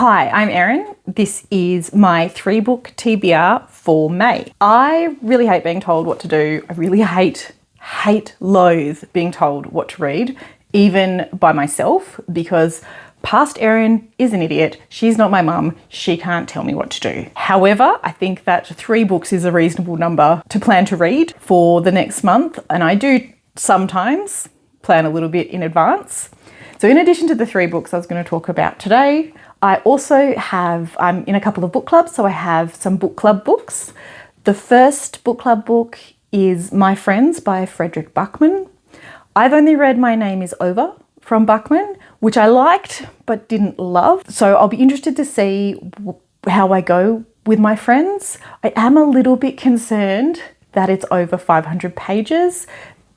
Hi, I'm Erin. This is my 3-book TBR for May. I really hate being told what to do. I really loathe being told what to read, even by myself, because past Erin is an idiot. She's not my mum. She can't tell me what to do. However, I think that 3 books is a reasonable number to plan to read for the next month, and I do sometimes plan a little bit in advance. So in addition to the 3 books I was going to talk about today, I'm in a couple of book clubs, so I have some book club books. The first book club book is My Friends by Frederik Backman. I've only read My Name is Over from Backman, which I liked but didn't love. So I'll be interested to see how I go with My Friends. I am a little bit concerned that it's over 500 pages.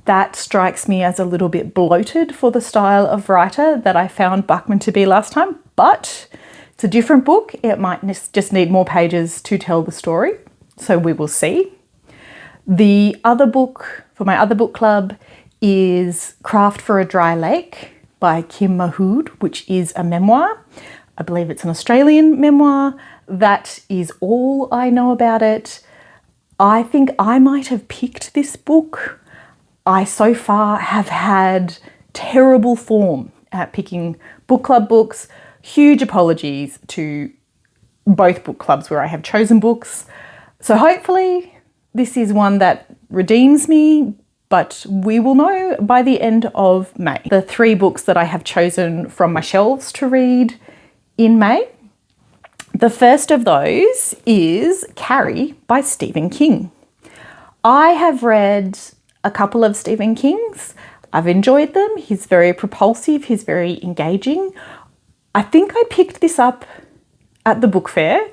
That strikes me as a little bit bloated for the style of writer that I found Backman to be last time, but it's a different book. It might just need more pages to tell the story, so we will see. The other book for my other book club is Craft for a Dry Lake by Kim Mahood, which is a memoir. I believe it's an Australian memoir. That is all I know about it. I think I might have picked this book. I so far have had terrible form at picking book club books. Huge apologies to both book clubs where I have chosen books. So hopefully this is one that redeems me, but we will know by the end of May. The 3 books that I have chosen from my shelves to read in May. The first of those is Carrie by Stephen King. I have read a couple of Stephen King's. I've enjoyed them. He's very propulsive. He's very engaging. I think I picked this up at the book fair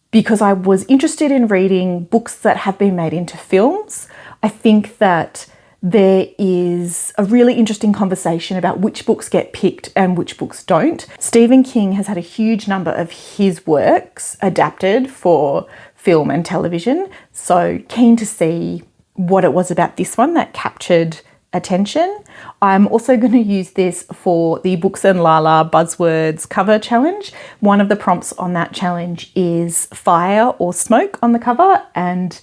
because I was interested in reading books that have been made into films. I think that there is a really interesting conversation about which books get picked and which books don't. Stephen King has had a huge number of his works adapted for film and television, so keen to see what it was about this one that captured attention. I'm also going to use this for the Books and Lala Buzzwords cover challenge. One of the prompts on that challenge is fire or smoke on the cover, and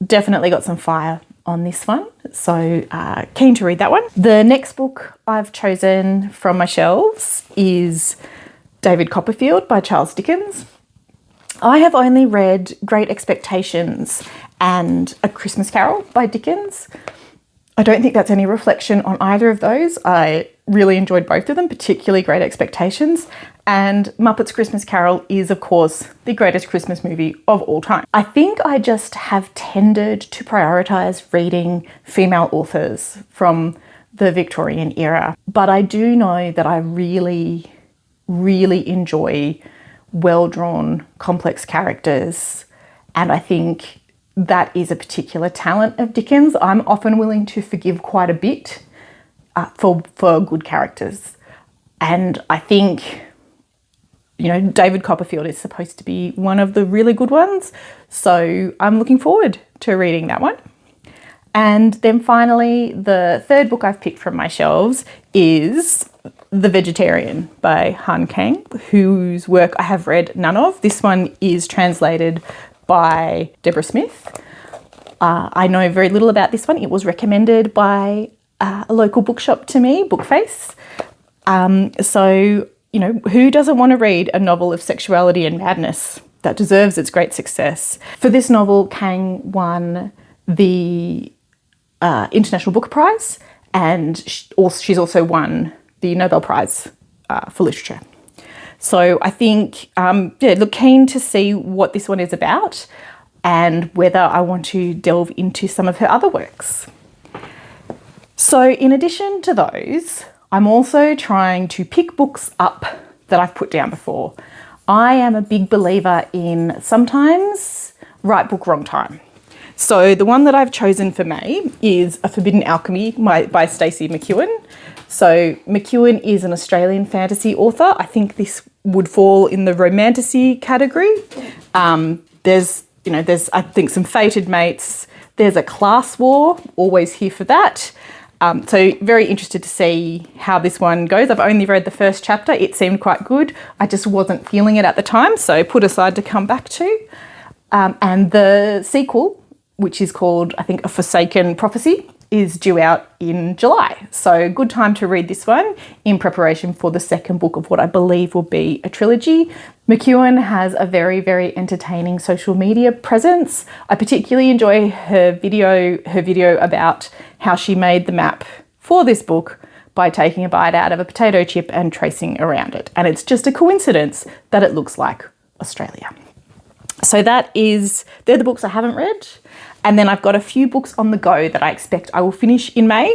definitely got some fire on this one. So keen to read that one. The next book I've chosen from my shelves is David Copperfield by Charles Dickens. I have only read Great Expectations and A Christmas Carol by Dickens. I don't think that's any reflection on either of those. I really enjoyed both of them, particularly Great Expectations. And Muppets Christmas Carol is, of course, the greatest Christmas movie of all time. I think I just have tended to prioritise reading female authors from the Victorian era. But I do know that I really, really enjoy well-drawn, complex characters. And I think that is a particular talent of Dickens. I'm often willing to forgive quite a bit for good characters. And I think, David Copperfield is supposed to be one of the really good ones. So I'm looking forward to reading that one. And then finally, the 3rd book I've picked from my shelves is The Vegetarian by Han Kang, whose work I have read none of. This one is translated by Deborah Smith. I know very little about this one. It was recommended by a local bookshop to me, Bookface. So, who doesn't want to read a novel of sexuality and madness that deserves its great success? For this novel, Kang won the International Booker Prize, and she's also won the Nobel Prize for Literature. So I think, keen to see what this one is about and whether I want to delve into some of her other works. So in addition to those, I'm also trying to pick books up that I've put down before. I am a big believer in sometimes right book, wrong time. So the one that I've chosen for May is A Forbidden Alchemy by Stacey McEwan. So McEwan is an Australian fantasy author. I think this would fall in the romantasy category. There's I think some fated mates. There's a class war, always here for that. So very interested to see how this one goes. I've only read the first chapter. It seemed quite good. I just wasn't feeling it at the time, so put aside to come back to. And the sequel, which is called, I think, A Forsaken Prophecy, is due out in July. So good time to read this one in preparation for the second book of what I believe will be a trilogy. McEwan has a very, very entertaining social media presence. I particularly enjoy her video about how she made the map for this book by taking a bite out of a potato chip and tracing around it. And it's just a coincidence that it looks like Australia. So they're the books I haven't read. And then I've got a few books on the go that I expect I will finish in May.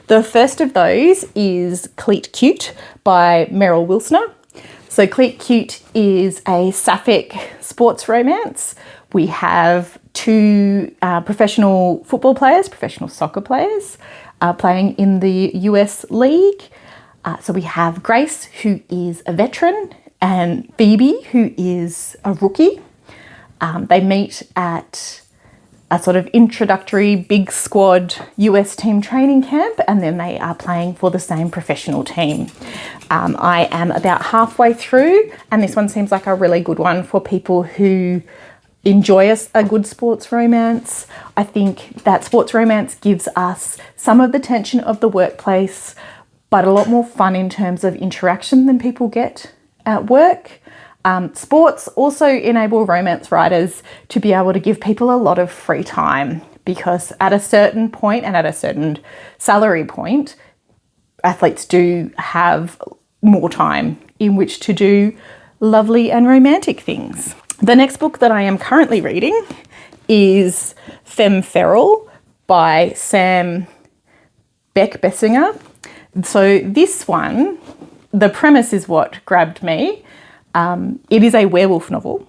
The first of those is Cleat by Meryl Wilsner. So Cleat is a sapphic sports romance. We have two professional football players, professional soccer players, playing in the US League. So we have Grace, who is a veteran, and Phoebe, who is a rookie. They meet at a sort of introductory big squad US team training camp, and then they are playing for the same professional team. I am about halfway through, and this one seems like a really good one for people who enjoy a good sports romance. I think that sports romance gives us some of the tension of the workplace, but a lot more fun in terms of interaction than people get at work. Sports also enable romance writers to be able to give people a lot of free time, because at a certain point and at a certain salary point, athletes do have more time in which to do lovely and romantic things. The next book that I am currently reading is Femme by Sam Beckbessinger. So this one, the premise is what grabbed me. It is a werewolf novel,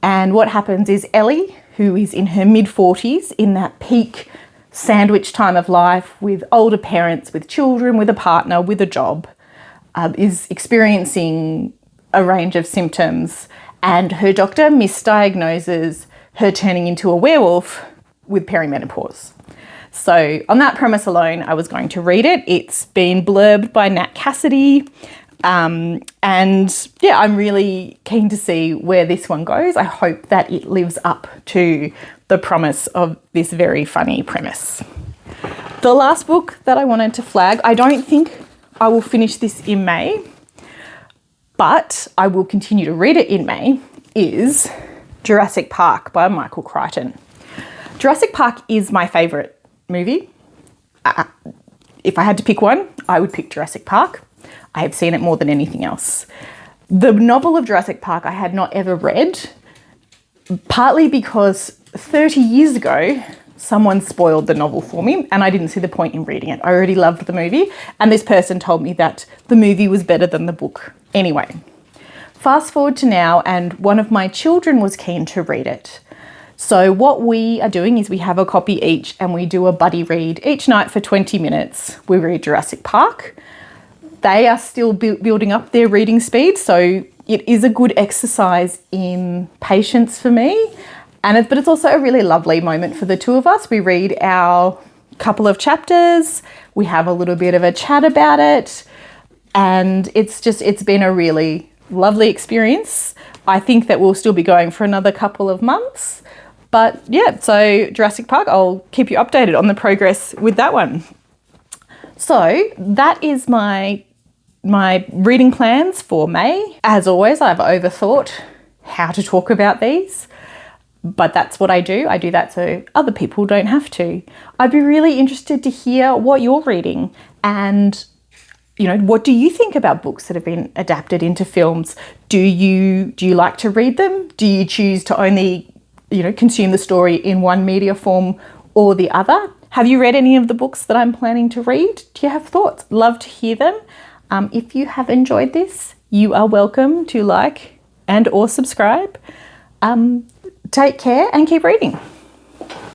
and what happens is Ellie, who is in her mid-40s, in that peak sandwich time of life with older parents, with children, with a partner, with a job, is experiencing a range of symptoms, and her doctor misdiagnoses her turning into a werewolf with perimenopause. So on that premise alone, I was going to read it. It's been blurbed by Nat Cassidy. And yeah, I'm really keen to see where this one goes. I hope that it lives up to the promise of this very funny premise. The last book that I wanted to flag, I don't think I will finish this in May, but I will continue to read it in May, is Jurassic Park by Michael Crichton. Jurassic Park is my favourite movie. If I had to pick one, I would pick Jurassic Park. I have seen it more than anything else. The novel of Jurassic Park I had not ever read, partly because 30 years ago, someone spoiled the novel for me and I didn't see the point in reading it. I already loved the movie, and this person told me that the movie was better than the book. Anyway, fast forward to now, and one of my children was keen to read it. So what we are doing is we have a copy each and we do a buddy read each night for 20 minutes. We read Jurassic Park. They are still building up their reading speed, so it is a good exercise in patience for me. But it's also a really lovely moment for the two of us. We read our couple of chapters, we have a little bit of a chat about it, and it's been a really lovely experience. I think that we'll still be going for another couple of months. But yeah, so Jurassic Park, I'll keep you updated on the progress with that one. So that is my reading plans for May. As always, I've overthought how to talk about these, but that's what I do. I do that so other people don't have to. I'd be really interested to hear what you're reading, and what do you think about books that have been adapted into films? Do you like to read them? Do you choose to only consume the story in one media form or the other? Have you read any of the books that I'm planning to read? Do you have thoughts? Love to hear them. If you have enjoyed this, you are welcome to like and or subscribe. Take care and keep reading.